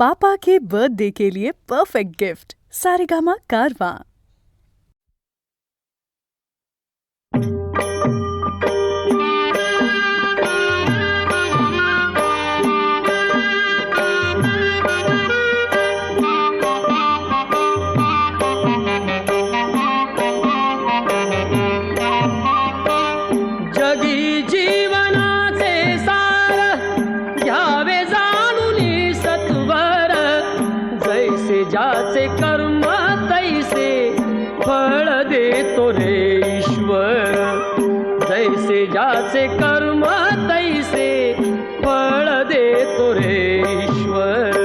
पापा के birthday के लिए perfect gift Saregama कारवां। जगी जीवनाचे सार घ्यावे जाणून सत्वर, जैसे ज्याचे कर्म तैसे फळ देतो रे ईश्वर, जैसे ज्याचे कर्म तैसे फळ देतो रे ईश्वर।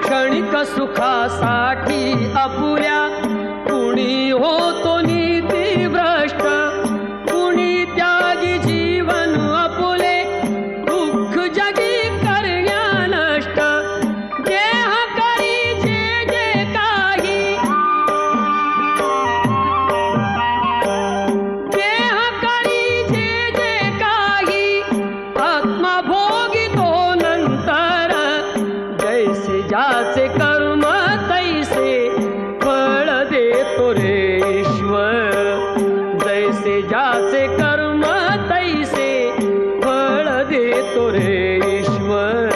क्षणिक सुखासाठी अपुऱ्या कुणी होतो नीतिभ्रष्ट, कुणी त्यागी जीवन अपुले दुःख जगी करण्या नष्ट। देह करी जे जे काही, देह करी जे जे काही, आत्मा भोगितो नंतर, जैसे ज्याचे कर्म तैसे फळ देतो रे ईश्वर, जैसे ज्याचे कर्म तैसे फळ देतो रे ईश्वर।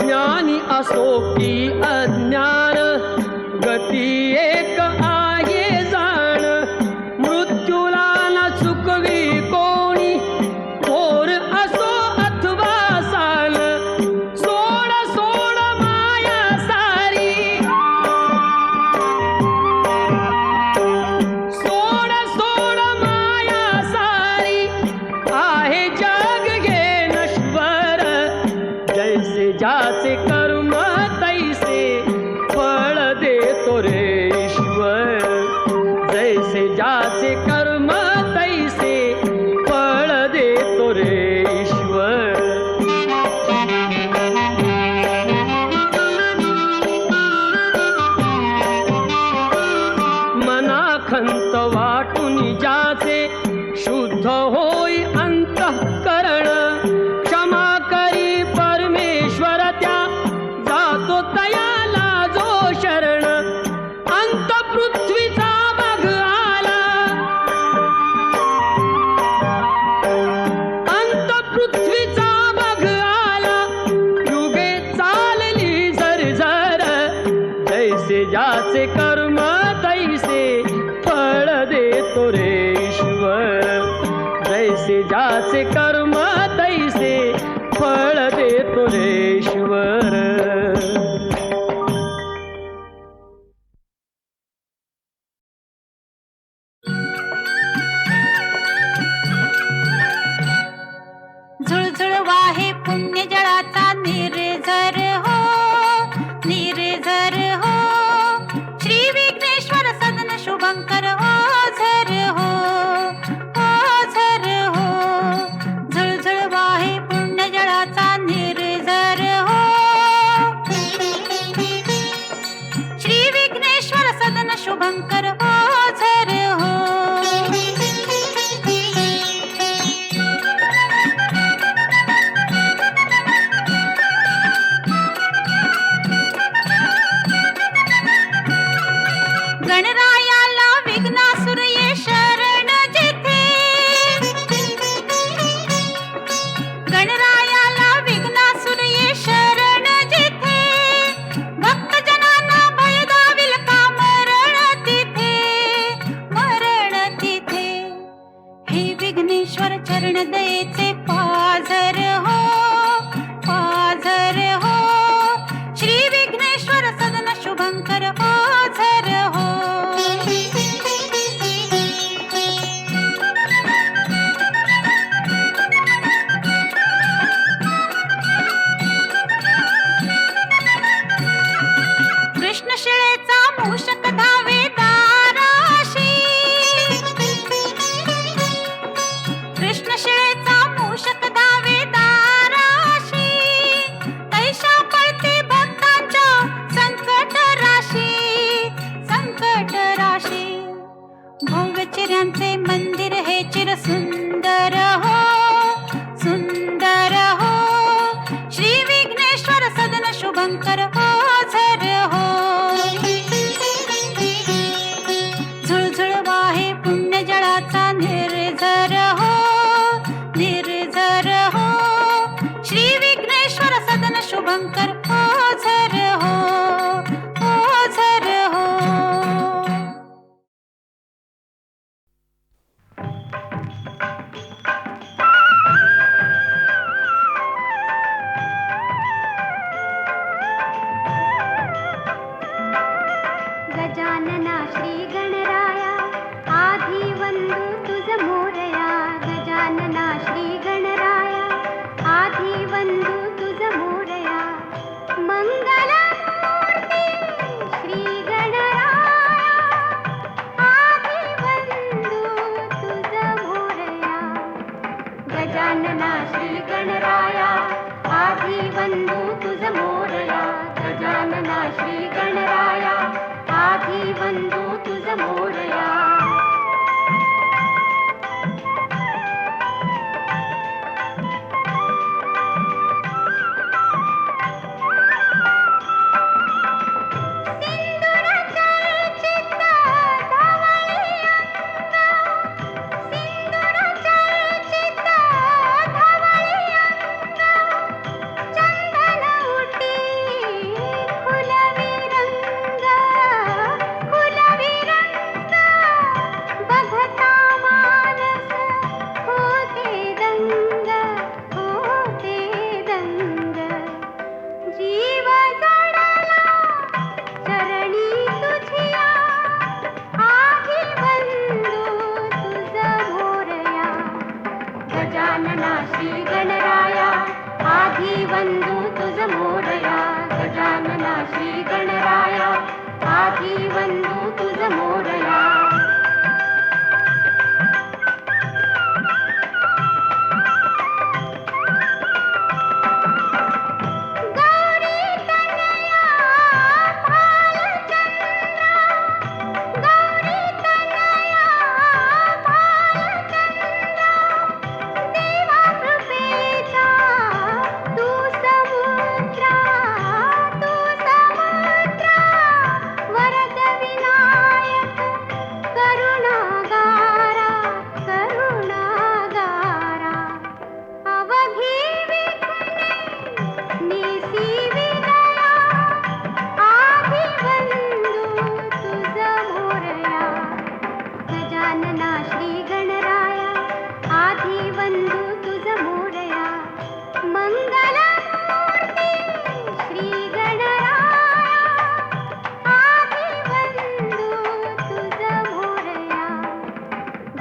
ज्ञानी असो की अज्ञान, गती एक आहे जाण, मृत्यूला न चुकवी कोणी, थोर असो अथवा साल। सोड सोड माया सारी, सोड सोड माया सारी, आहे जग गे नश्वर, जैसे ज्याचे कर्म तैसे फळ देतो रे ईश्वर, जैसे ज्याचे कर्म तैसे फळ देतो रे ईश्वर। मनाखंत वाटून ज्याचे शुद्ध होई अंतःकरण, क्षमा करी परमेश्वर त्या जातो तयाला जो शरण। अंत पृथ्वीचा बघ आला, अंत पृथ्वीचा बघ आला, युगे चालली झरझर, जैसे ज्याचे कर्म तैसे फळ देतो रे ईश्वर, जैसे ज्याचे कर्म तैसे फळ देतो रे ईश्वर। झुळझुळ वाहे पुण्य जळाचा निर्झर हो, निर्झर हो, श्री विघ्नेश्वर सदन शुभंकर हो झर हो, हो झर हो। झुळझुळ वाहे पुण्य जळाचा निर्झर हो, श्री विघ्नेश्वर सदन शुभंकर हो झर हो। गणरायाला विघ्नासुर ये शरण जिथे, गणरायाला विघ्नासुर ये शरण जिथे, भक्तजनांना भय दाविल का मरण तिथे, मरण तिथे। हे विघ्नेश्वर चरण दयेचे पाझर हो, पाझर हो, श्री विघ्नेश्वर सदन शुभंकर हो झर हो। कृष्ण शिळेचा मूषक धावे दाराशी, कृष्ण शिळेचा मूषक धावे दाराशी, तैशा पळते भक्तांच्या शुभंकर ओझर हो. झुळझुळ वाहे पुण्य जळाचा निर्झर हो, निर्झर हो. श्री विघ्नेश्वर सदन शुभंकर ओझर हो, ओझर हो. गजानना श्री गणराया आधी वंदू तुझ मोरया. गजानना श्री गणराया आधी वंदू तुझ मोरया. मंगलमूर्ती श्री गणराया आधी वंदू तुझ मोरया. गजानना श्री गणराया आधी वंदू तुझ मोरया. गजानना श्री गणराया आधी वंदू तुझ मोरया. सिंदूर चर्चित धवळी अंग, सिंदूर चर्चित धवळी अंग. चंदन उटी फुलवी रंग, फुलवी रंग. बघता मानस होते दंग, होते दंग. जीव जडला चरणी तुझिया आधी वंदू तुझ मोरया. गजानना श्री गणराया आधी वंदू तुझ मोरया. गजानना श्री गणराया आधी वंदू तुझ मोरया. गौरी तनया भालचंद्र, गौरी तनया भालचंद्र. देवा कृपेचा तू समुद्र, तू समुद्र. वरद विनायक करुणागारा, करुणागारा. अवघी विघ्ने निसी विदया आधी वंदू तुझ मोरया. गजानना श्री गणराया आधी वंदू तुझ मोरया. मंगलमूर्ती श्री गणराया आधी वंदू तुझ मोरया.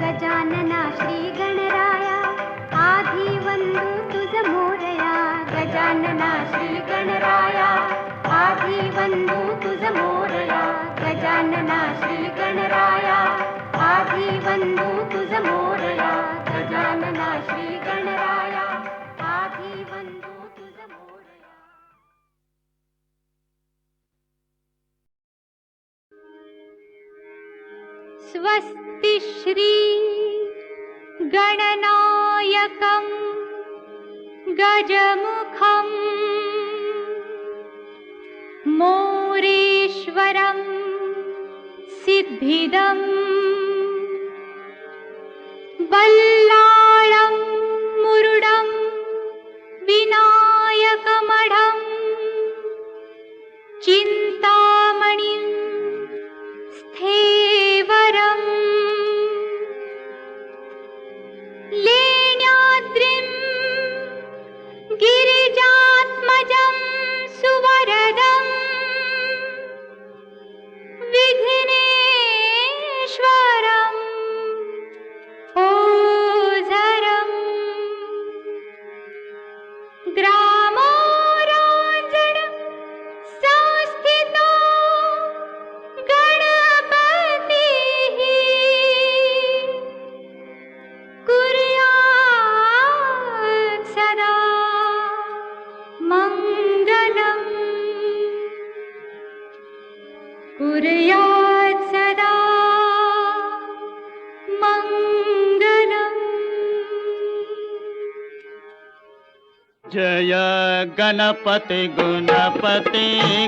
गजानना श्री गणराया आधी वंदू तुझ मोरया. गजानना श्री गणराया आधी वंदू तुझ मोरया. गजानना श्री गणराया आधी वंदू तुझ मोरया. गजानना श्री गणराया आधी वंदू तुझ मोरया. स्वस्ति श्री गणनायकं गजमुखं मोरेश्वरं सिद्धिदं वल्लाळं मुरुडं विनायकमढं चिन्तामणिं स्थेवरम् लेण्याद्रिं गिरिजात्मजं सुवरदं विघ्नेश्वरम् ओझरम् ग्रामोराञ्जन संस्थितो गणपतिः कुर्यात् सदा मङ्गलम् कुर्यात् सदा मङ्गलम्. जय गणपति गुणपति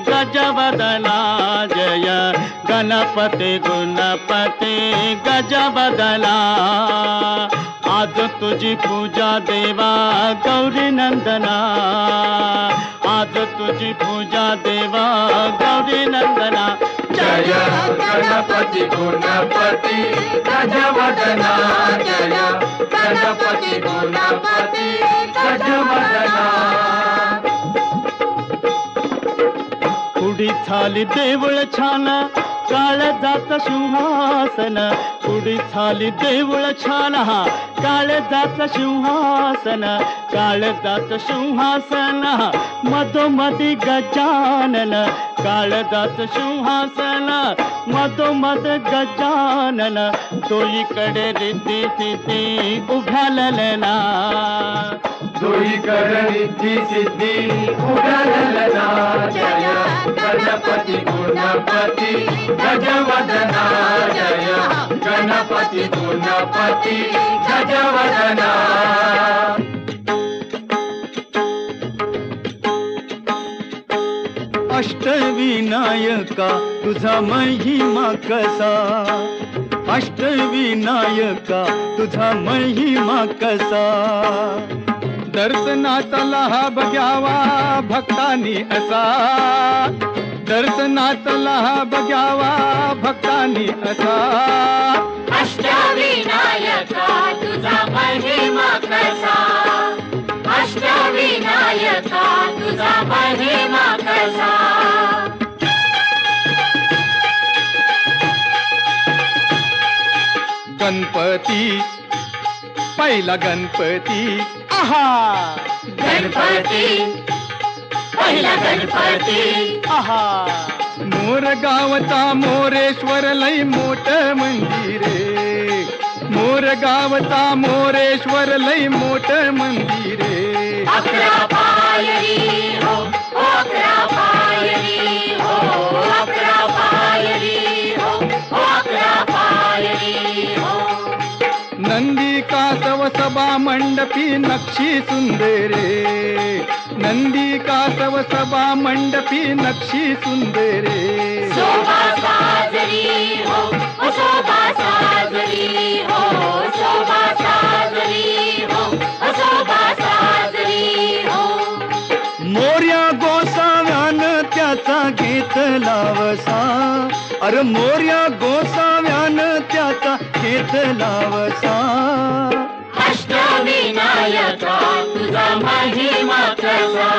गजवदना जय गणपति गुणपति गजवदना आज तुझी पूजा देवा गौरी नंदना आज तुझी पूजा देवा गौरी नंदना जय गणपति गुणपति गजवदना जय गणपति गुणपति गजवदना पुढी झाली देऊळ छान काळजात सिंहासन पुढी झाली देऊळ छान हा काळजात सिंहासन काळजात सिंहासन मधोमधी गजानन काळजात सिंहासन मधोमध गजानन दोईकडे रिद्धी सिद्धी उभ्यालना दोईकडे रिद्धी सिद्धी उभ्यालना जय गणपति गुणपति गजवदना जय गणपति गुणपति गजवदना अष्टविनायका तुझा महिमा कसा अष्टविनायका तुझा महिमा कसा दर्शनातला हा बघ्यावा भक्तांनी असा दर्शनातला हा बघ्यावा भक्तांनी असा अष्टविनायका तुझा महिमा कसा अष्टविनायका तुझा महिमा कसा गणपती पहिला गणपती आहा गणपती पहिला गणपती आहा मोर गावचा मोरेश्वर लई मोठ मंदिरे मोर गावचा मोरेश्वर लई मोठ मंदिरे अकरा पायरी हो अकरा पायरी हो अकरा पायरी हो अकरा पायरी हो नंदी कासव सभा मंडपी नक्षी सुंदरे नंदी कासव सभा मंडपी नक्षी सुंदरे शोभा साजरी हो शोभा साजरी हो शोभा साजरी हो शोभा साजरी हो मोर्या गोसाव्यान त्याचा घेतला वसा अरे मोर्या गोसाव्यान त्याचा घेतला वसा अष्टविनायका तुझा महिमा कसा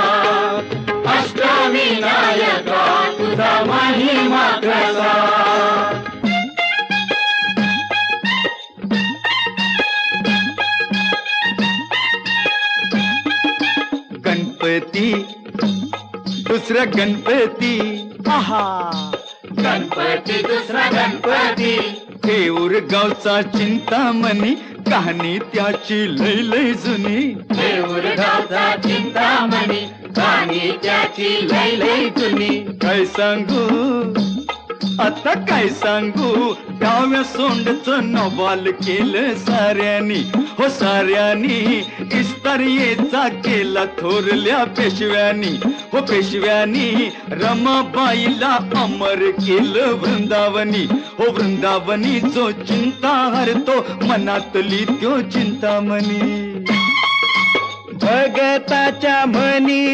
अष्टविनायका तुझा महिमा कसा गणपती दुसरा गणपती आहा गणपती दुसरा गणपती देऊर गावचा चिंतामणी कहाणी त्याची लय लय जुनी देऊर गावचा चिंतामणी कहाणी त्याची लय लय जुनी काय सांगू आता काय सांगू डाव्या सोंडचं नवाल केलं साऱ्यानी हो साऱ्यानी इस्तारियेचा केला थोरल्या पेशव्यानी हो पेशव्यानी रमाबाईला अमर केलं वृंदावनी हो वृंदावनी जो चिंता हरतो मनातली त्यो चिंतामणी भगताच्या मनी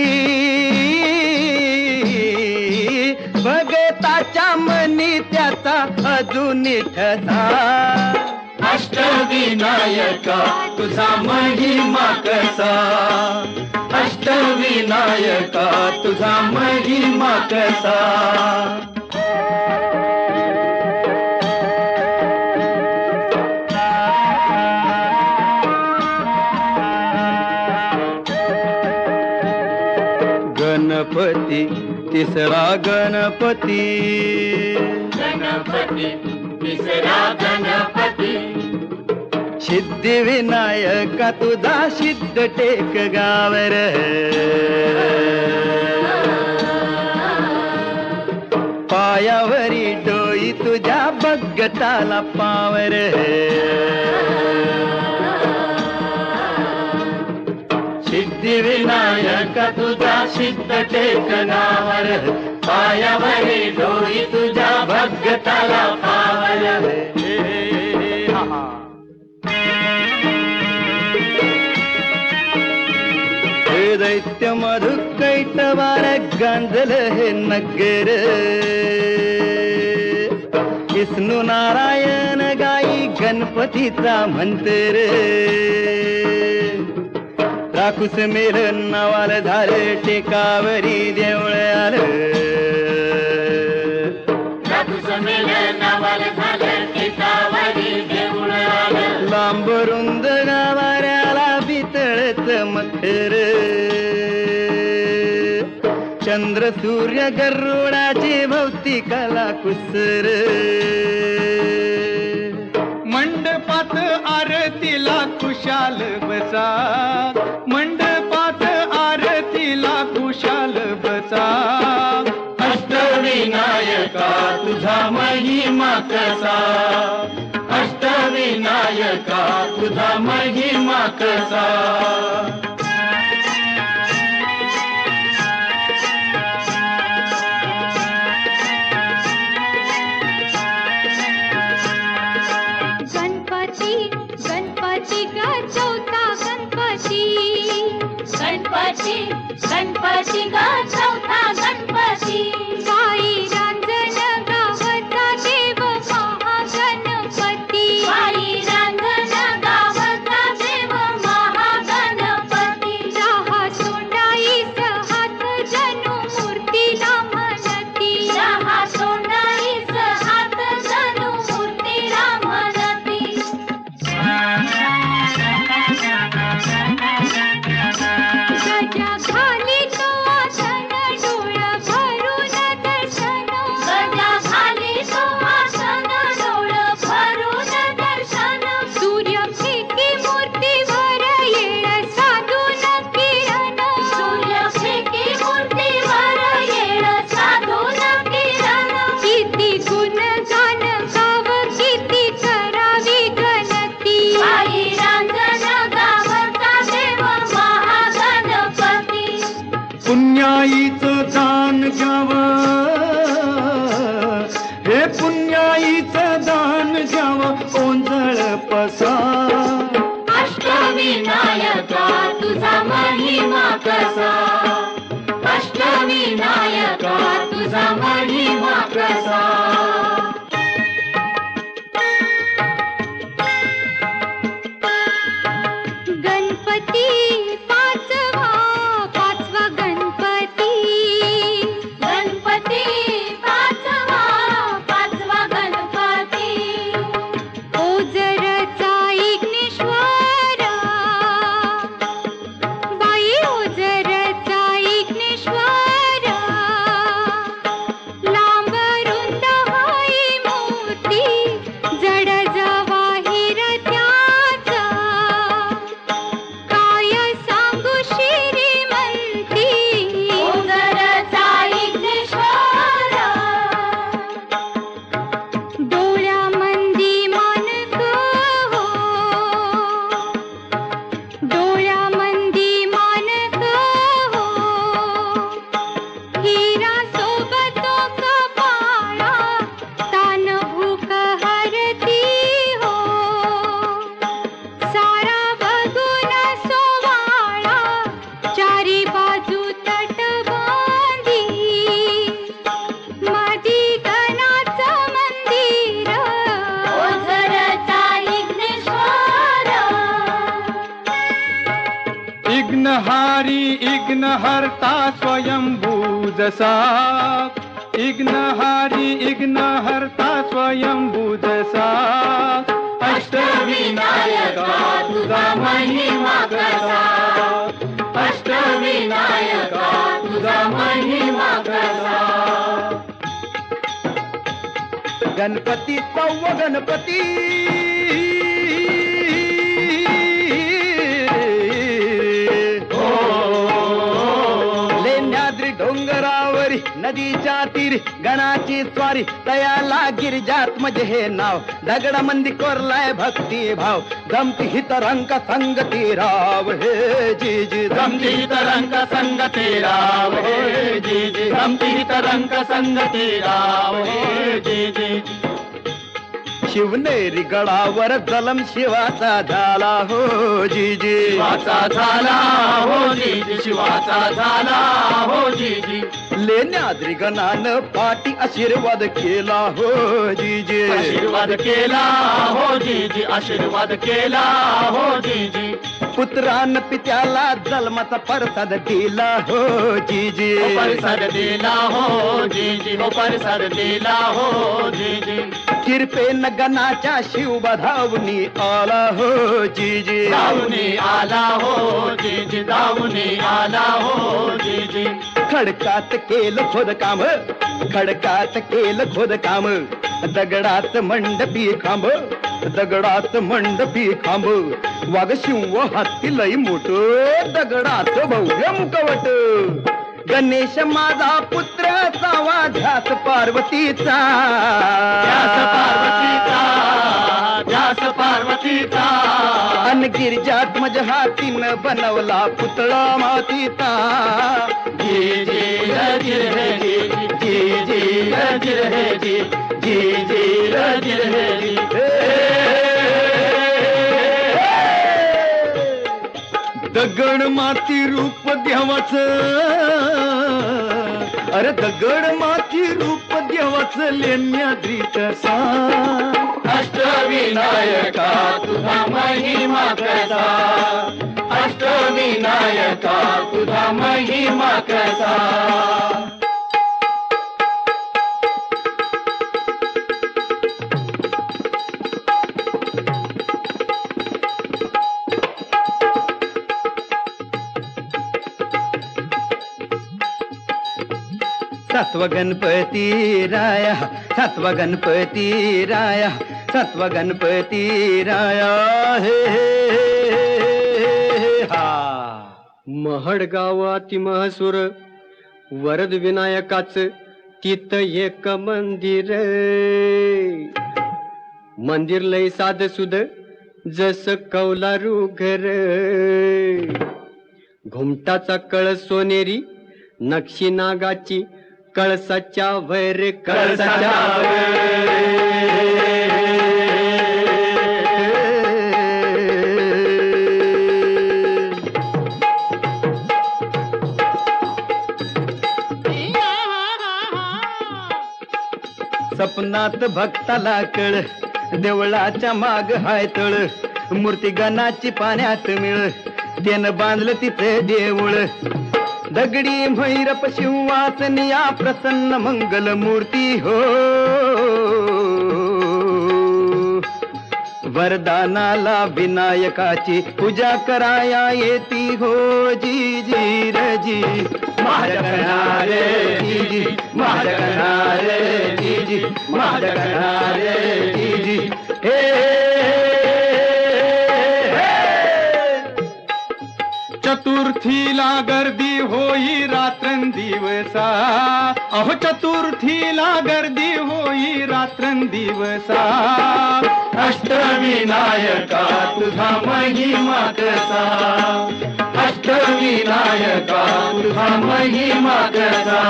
भगताच्या मनी त्याचा अजून ठसा अष्टविनायका तुझा महिमा कसा अष्टविनायका तुझा महिमा कसा गणपती तिसरा गणपती गणपती तिसरा गणपती सिद्धिविनायका तुझा सिद्ध टेक गावर पायावरी डोई तुझ्या बगटाला पावर सिद्धिविनायक तुझा सिद्ध टेकनावर पायावरी डोळी तुझ्या भगताला पावर हे दैत्य मधुकैटवार गांजल हे नगर विष्णू नारायण गाई गणपतीचा मंत्र राखूस मेल नावाल झालं टेकावरी देवळ आलं लांब रुंद गावाऱ्याला बितळत मखर चंद्र सूर्य गरुडाची भौतिकला कुसर मंडपात आरतीला खुशाल बसा मंडपात आरतीला खुशाल बसा अष्टविनायका तुझा महिमा कसा अष्टविनायका तुझा महिमा कसा गणपती गणपती ग चौथा गणपती गणपती गणपती ग चौथा गणपती बाई रांजण गावचा देव महागणपती बाई रांजण गावचा देव महागणपती राहा सोंडाईस हात जणू मूर्तीला म्हणती राहा सोंडाईस हात जणू मूर्तीला म्हणती गजा खाली तो आसन डोळ भरून दर्शन गजा खाली तो आसन डोळ भरून दर्शन सूर्य फेकी मूर्तीवर येळ साधून किरण सूर्य फेकी मूर्तीवर येळ साधून किरण किती गुण गान गाव किती करावी गणती आई रांजण गावचा देव महागणपती पुण्याईचं दान घ्यावं हे पुण्याईचं दान घ्यावं ओंजळ पसा अष्टविनायका तुझा महिमा कसा अष्टविनायका तुझा महिमा कसा गणपती पाचवा पाचवा गणपती गणपती पाचवा पाचवा गणपती ओझरचा इग्नेश्वर बाई ओझरचा इग्नेश्वर लांब रुंद हाई मूर्ती जड जवाहीर त्याचा काय सांगू श्रीमंती ओझरचा इग्नेश्वर डोळ्यामंदी मानक हो डोळ्यामंदी मानक हो हिरा सोबत कपाळा तान भूक हरती हो सारा बघून सोवाळा चारी बाजू तटबंदी मधी गणाचं मंदिर ओझरचा इग्नेश्वर इग्नहारी इग्नहर्ता स्वयंभू जसा इग्नहारी इग्नहर्ता स्वयंभू जसा अष्टविनायका तुझा महिमा कसा अष्टविनायका तुझा महिमा कसा गणपती सव्व गणपती लेण्याद्री डोंगरावरी नदीच्या तीरी गणाची स्वारी तयाला गिरिजात म्हणजे हे नाव दगडा मंदी कोरलाय भक्ती भाव जमती हित रंग संगती राव हे जी जी जमती तरंग संगती राव हे जी जी जमती तरंग संगती राव हे जी जी शिवनेरी गडावर जलम शिवाचा झाला हो जी जी शिवाचा झाला हो जी जी शिवाचा झाला हो जी जी लेण्याद्री गणानं पाठी आशीर्वाद केला हो जी जी आशीर्वाद केला हो जी जी आशीर्वाद केला हो जी जी पुत्रान पित्याला जन्माचा प्रसाद दिला हो जी जी परसाद दिला हो जी जी हो परसाद दिला हो जी जी किरपेन गणाच्या शिवबा धावणी आला हो जी जी धावणी आला हो जी जी धावणी आला हो जी जी खडकात केलं खोदकाम खडकात केलं खोदकाम दगडात मंडपी खांब दगडात मंडपी खांब वाघ शिव हत्ती लई मोठ दगडात भव्य मुखवट गणेश माझा पुत्र सावा ध्यास पार्वतीचा ध्यास पार्वतीचा ध्यास पार्वतीचा अन गिरिजात मज हातीनं बनवला पुतळा मातीचा जी जी रजिर हे जी जी जी रजिर हे जी जी जी रजिर हे जी दगड माती रूप देवाच अरे दगड माती रूप देवाच लेण्याद्री कसा अष्टविनायका तुझा महिमा कसा अष्टविनायका तुझा महिमा कसा सत्व गणपती राया सत्व गणपती राया सत्व गणपती राया हे हा महड गावाती महसूर वरद विनायकाच तिथ एक मंदिर लय साध सुद जस कौलारू घर घुमटाचा कळस सोनेरी नक्षी नागाची कळसाच्या वैर कळसाच्या सपनात भक्ताला कळ देवळाच्या माग हाय तळ मूर्ती गणाची पाण्यात मिळ त्यानं बांधलं तिथे देऊळ दगडी भैरप शिवासनिया प्रसन्न मंगल मूर्ती हो वरदानाला विनायकाची पूजा कराया येती हो जी जी रजी महाजगणारे जी जी महाजगणारे जी जी महाजगणारे जी जी चतुर्थीला गर्दी होई रात्रंदिवसा अहो चतुर्थीला गर्दी होई रात्रंदिवसा अष्टविनायका तुझा महिमा कसा अष्टविनायका तुझा महिमा कसा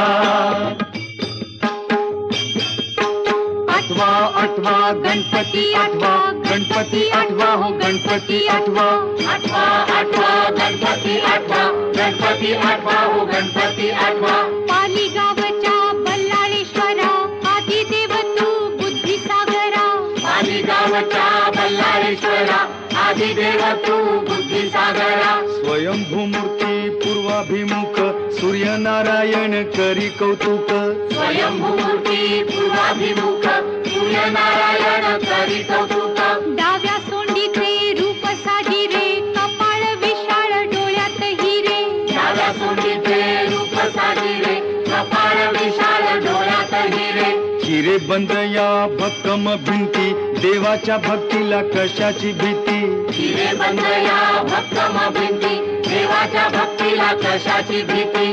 आठवा आठवा गणपती आठवा गणपती आठवा हो गणपती आठवा आठवा आठवा गणपती आठवा गणपती आठवा हो गणपती आठवा पाली गावच्या बल्लाळेश्वरा आदी देव तू बुद्धी सागरा पाली गावच्या बल्लाळेश्वरा आदी देव तू बुद्धी सागरा स्वयंभू मूर्ती पूर्वाभिमुख सूर्यनारायण करी कौतुक स्वयंभूमूर्ती पूर्वाभिमुख सूर्यनारायण करी कौतुक डाव्या सोंडीचे रूप साजिरे कपाळ विशाळ डोळ्यात हिरे डाव्या सोंडीचे रूप साजिरे कपाळ विशाल डोळ्यात हिरे हिरे बंद या भक्कम भिंती देवाच्या भक्तीला कशाची भीती हिरे बंद या भक्कम भिंती देवाच्या भक्तीला कशाची भीती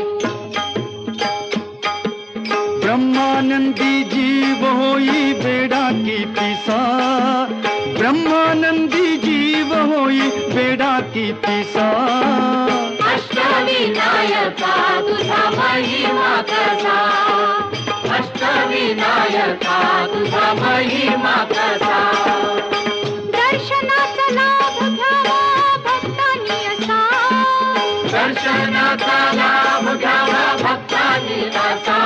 ब्रह्मानंदी जीव होई बेडा की पिसा, ब्रह्मानंदी जीव होई बेडा की पिसा. अष्टविनायका तुझा महिमा कसा, अष्टविनायका तुझा महिमा कसा. दर्शनाचा लाभ घ्यावा भक्तांनी असा, दर्शनाचा लाभ घ्यावा भक्तांनी असा.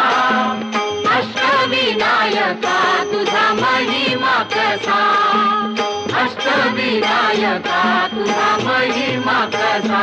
अष्टविनायका तुझा महिमा कसा, अष्टविनायका तुझा महिमा कसा.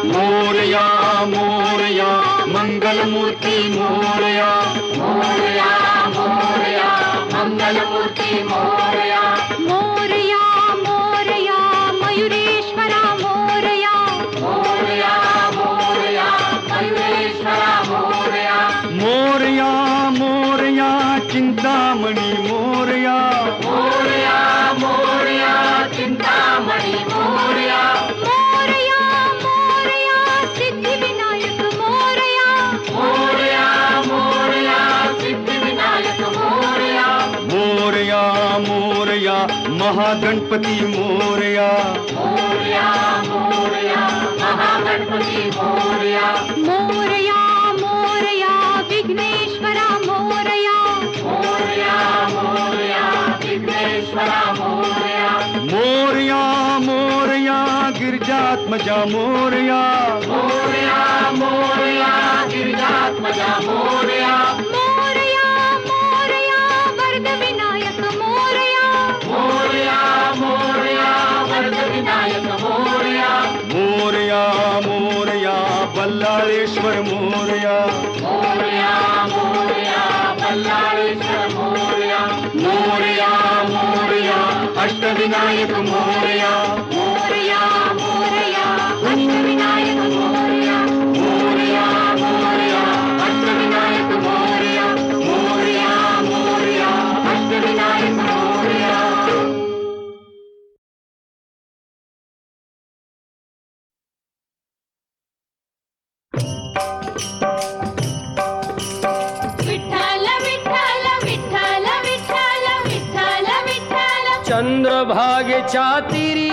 मोरया मोरया मंगलमूर्ती मोरया, मोरया मोरया मंगलमूर्ती मोरया. मोरया मोरया मयुरेश्वरा मोरया, मोरया मोरया मयुरेश्वरा मोरया. मोरया मोरया चिंतामणी मोरया, मोरया मोरया चिंतामणी मोरया. मोरया मोरया सिद्धिविनायक मोरया, मोरया मोरया सिद्धिविनायक मोरया. मोरया मोरया महागणपती मोरया, मोरया मोरया महागणपती मोरया. मोरया मोरया विघ्नेश्वरा मोरया, मोरया मोरया विघ्नेश्वरा मोरया. मोरया मोरया गिरिजात्मजा मोरया, मोरया मोरया गिरिजात्मजा मोरया. मोरया मोरया वरदविनायक मोरया, मोरया मोरया वरदविनायक मोरया. मोरया मोरया बल्लाळेश्वर मोरया, मोरया मोरया बल्लाळेश्वर मोरया. मोरया मोरया अष्टविनायक मोरया, मोरया मोरया अष्टविनायक मोरया. मोरया मोरया अष्टविनायक मोरया, मोरया मोरया अष्टविनायक मोरया. विठ्ठल विठ्ठल विठ्ठल विठ्ठल विठ्ठल विठ्ठल. चंद्रभागेच्या तिरी,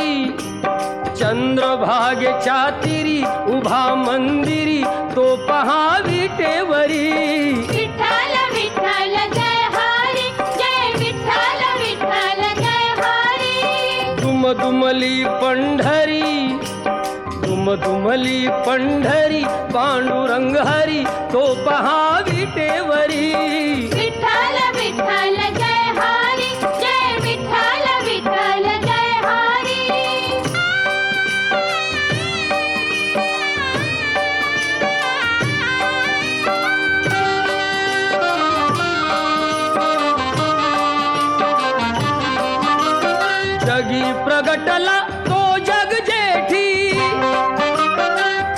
चंद्रभागेच्या तिरी उभा मंदिरी तो पहा विटेवरी. विठ्ठल विठ्ठल जय हरी, जय विठ्ठल विठ्ठल जय हरी. दुमदुमली पंढरी, दुमदुमली पंढरी पांडुरंग हरी तो पहा विटेवरी. विठ्ठल विठ्ठल जय हरी, जय विठ्ठल विठ्ठल जय हरी. जगी प्रगटला तो जग जेठी,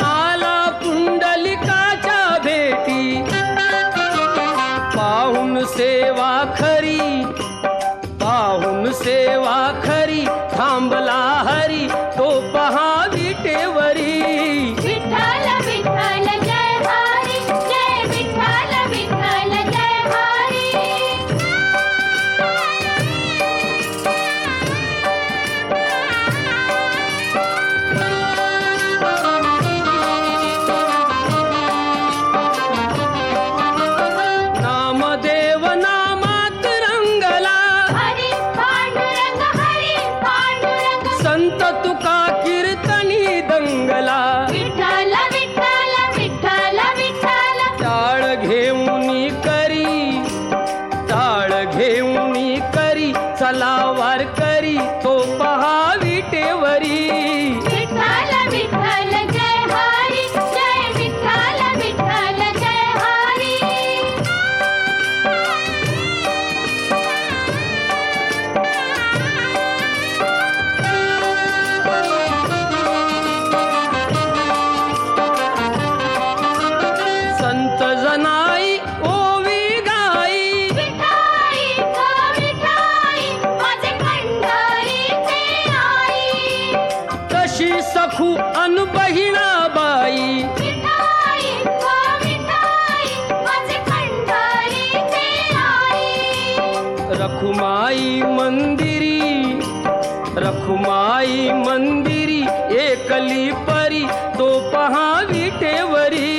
आला पुंडलिकाच्या भेटी. पाहून सेवा खरी, पाहून सेवा खरी थांबला हरी तो पहा विटेवरी. विठ्ठल विठ्ठल जय हरी, जय विठ्ठल विठ्ठल जय हरी. नामदेव नामात रंगला, हरी पांडुरंग हरी पांडुरंग. रखुमाई मंदिरी एकली परी तो पहा विटेवरी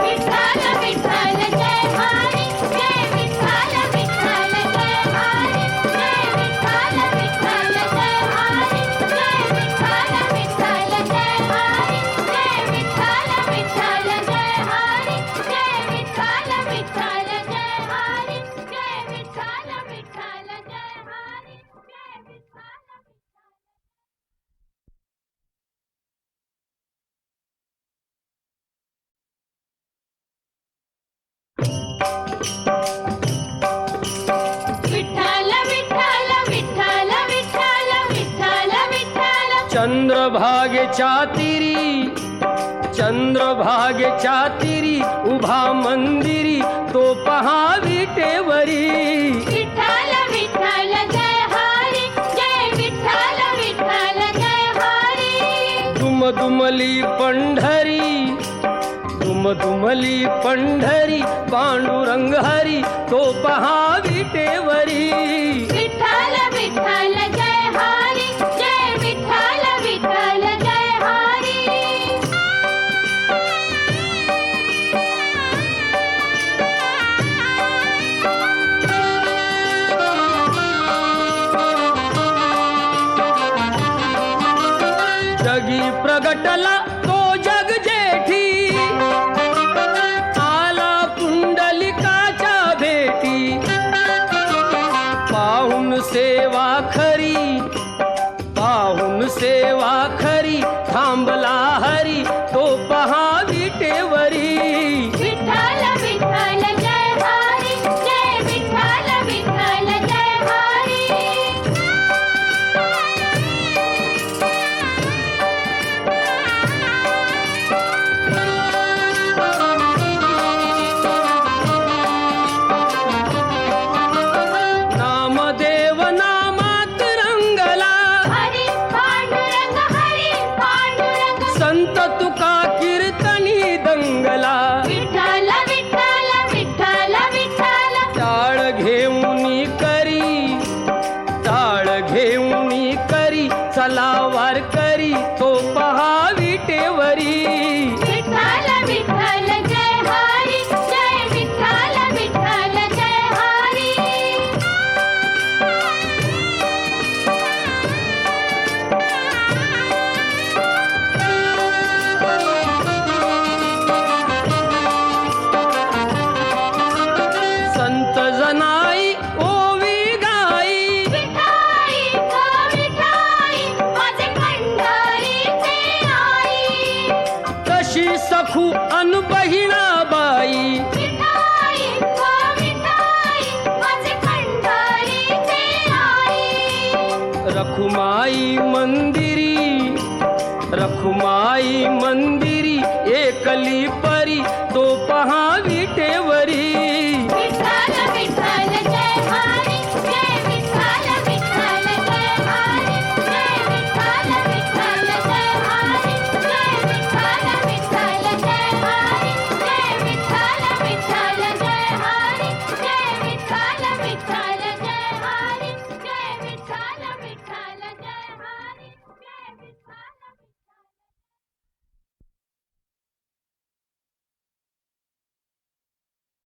विठ्ठल विठ्ठल जय हरी जय विठ्ठल विठ्ठल जय हरी जय विठ्ठल विठ्ठल जय हरी जय विठ्ठल विठ्ठल जय हरी जय विठ्ठल विठ्ठल जय हरी जय विठ्ठल विठ्ठल जय हरी जय विठ्ठल विठ्ठल जय हरी जय विठ्ठल विठ्ठल विठ्ठल विठ्ठल विठ्ठल विठ्ठल विठ्ठल चंद्रभागेच्या तिरी उभा मंदिरी तो पहा विटेवरी विठ्ठल विठ्ठल जय हरी जय विठ्ठल विठ्ठल जय हरी दुमदुमली पंढरी पांडुरंग हरी तो पहा विटेवरी विठ्ठल विठ्ठल जय हरी जय विठ्ठल विठ्ठल जय हरी जगी प्रगटला तो जग जेठी आला पुंडलिकाच्या भेटी पाहून सेवा खरी थांबला हरी तो पहा विटेवरी विठ्ठल विठ्ठल जय हरी जय विठ्ठल विठ्ठल जय हरी नामदेव नामात रंगला हरी पांडुरंग संत तुका कीर्तनी दंगला विठ्ठल विठ्ठल विठ्ठल विठ्ठल टाळ घेऊनी करी चला वार करी तो पहा विटेवरी विठ्ठल विठ्ठल जय हरी जय विठ्ठल विठ्ठल जय हरी संत जनाई ओवी गाई विठाई गो विठाई माझे पंढरीचे आई तशी सखू अन बहिणाबाई विठाई गो विठाई माझे पंढरीचे आई रखुमाई मंदिरी एकली परी तो पहा